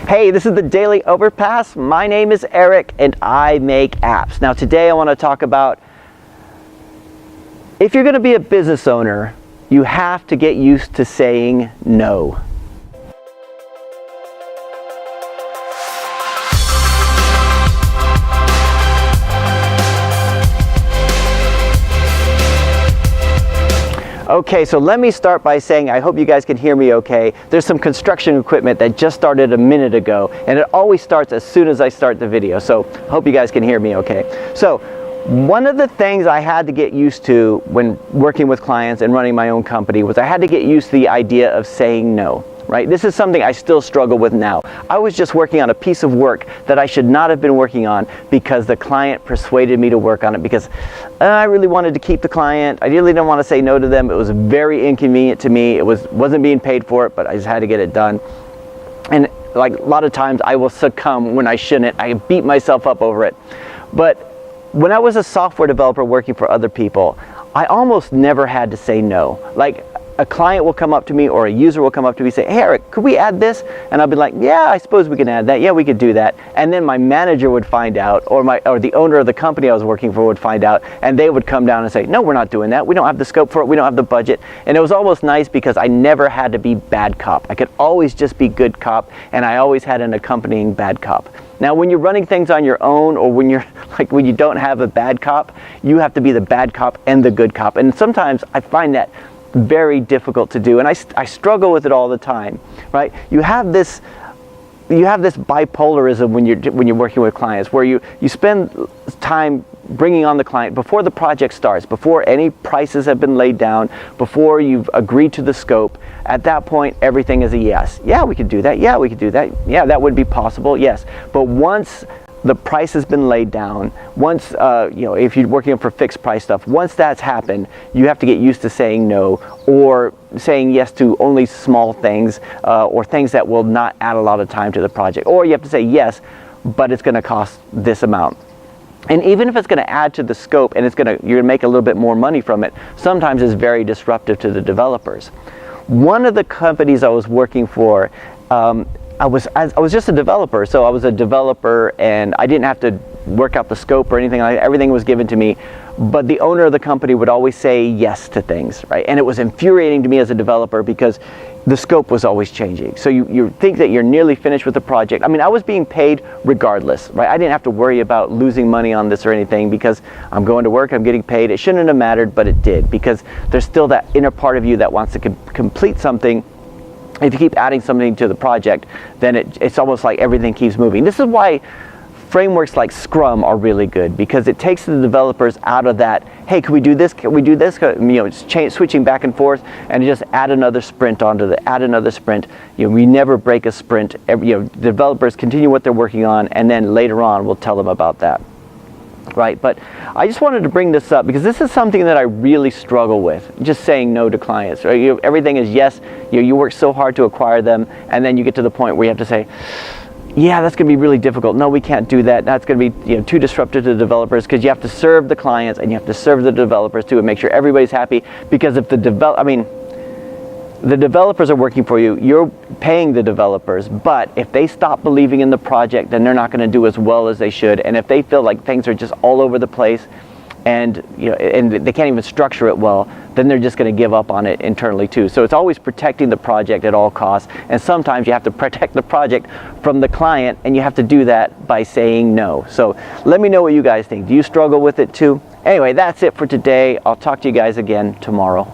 Hey, this is the Daily Overpass. My name is Eric and I make apps. Now today I want to talk about if you're going to be a business owner, you have to get used to saying no. Okay, so let me start by saying I hope you guys can hear me okay. There's some construction equipment that just started a minute ago, and it always starts as soon as I start the video, so I hope you guys can hear me okay. So one of the things I had to get used to when working with clients and running my own company was I had to get used to the idea of saying no. Right? This is something I still struggle with now. I was just working on a piece of work that I should not have been working on because the client persuaded me to work on it because I really wanted to keep the client. I really didn't want to say no to them. It was very inconvenient to me. It wasn't being paid for it, but I just had to get it done. And like a lot of times I will succumb when I shouldn't. I beat myself up over it. But when I was a software developer working for other people, I almost never had to say no. Like, a client will come up to me or a user will come up to me and say, hey Eric, could we add this? And I'll be like, yeah, I suppose we can add that. Yeah, we could do that. And then my manager would find out, or the owner of the company I was working for would find out, and they would come down and say, no, we're not doing that. We don't have the scope for it. We don't have the budget. And it was almost nice because I never had to be bad cop. I could always just be good cop, and I always had an accompanying bad cop. Now, when you're running things on your own, or when you don't have a bad cop, you have to be the bad cop and the good cop. And sometimes I find that very difficult to do, and I struggle with it all the time, right? You have this bipolarism when you're working with clients, where you spend time bringing on the client before the project starts, before any prices have been laid down, before you've agreed to the scope. At that point, everything is a yes. Yeah, we could do that. Yeah, we could do that. Yeah, that would be possible. Yes, but once the price has been laid down, once, if you're working for fixed price stuff, once that's happened, you have to get used to saying no, or saying yes to only small things, or things that will not add a lot of time to the project. Or you have to say yes, but it's gonna cost this amount. And even if it's gonna add to the scope and you're gonna make a little bit more money from it, sometimes it's very disruptive to the developers. One of the companies I was working for, I was just a developer, so I was a developer and I didn't have to work out the scope or anything like that. Everything was given to me, but the owner of the company would always say yes to things, right? And it was infuriating to me as a developer because the scope was always changing. So you think that you're nearly finished with the project. I mean, I was being paid regardless, right? I didn't have to worry about losing money on this or anything because I'm going to work, I'm getting paid. It shouldn't have mattered, but it did, because there's still that inner part of you that wants to complete something. If you keep adding something to the project, then it's almost like everything keeps moving. This is why frameworks like Scrum are really good, because it takes the developers out of that, hey, can we do this? Can we do this? It's switching back and forth, and just add another sprint add another sprint. We never break a sprint. Developers continue what they're working on, and then later on we'll tell them about that. Right, but I just wanted to bring this up because this is something that I really struggle with, just saying no to clients. Right? Everything is yes, you work so hard to acquire them, and then you get to the point where you have to say, yeah, that's going to be really difficult. No, we can't do that. That's going to be too disruptive to the developers, because you have to serve the clients and you have to serve the developers too and make sure everybody's happy, because if the developers are working for you, you're paying the developers, but if they stop believing in the project, then they're not going to do as well as they should. And if they feel like things are just all over the place and and they can't even structure it well, then they're just going to give up on it internally too. So it's always protecting the project at all costs, and sometimes you have to protect the project from the client, and you have to do that by saying no. So let me know what you guys think. Do you struggle with it too? Anyway, that's it for today. I'll talk to you guys again tomorrow.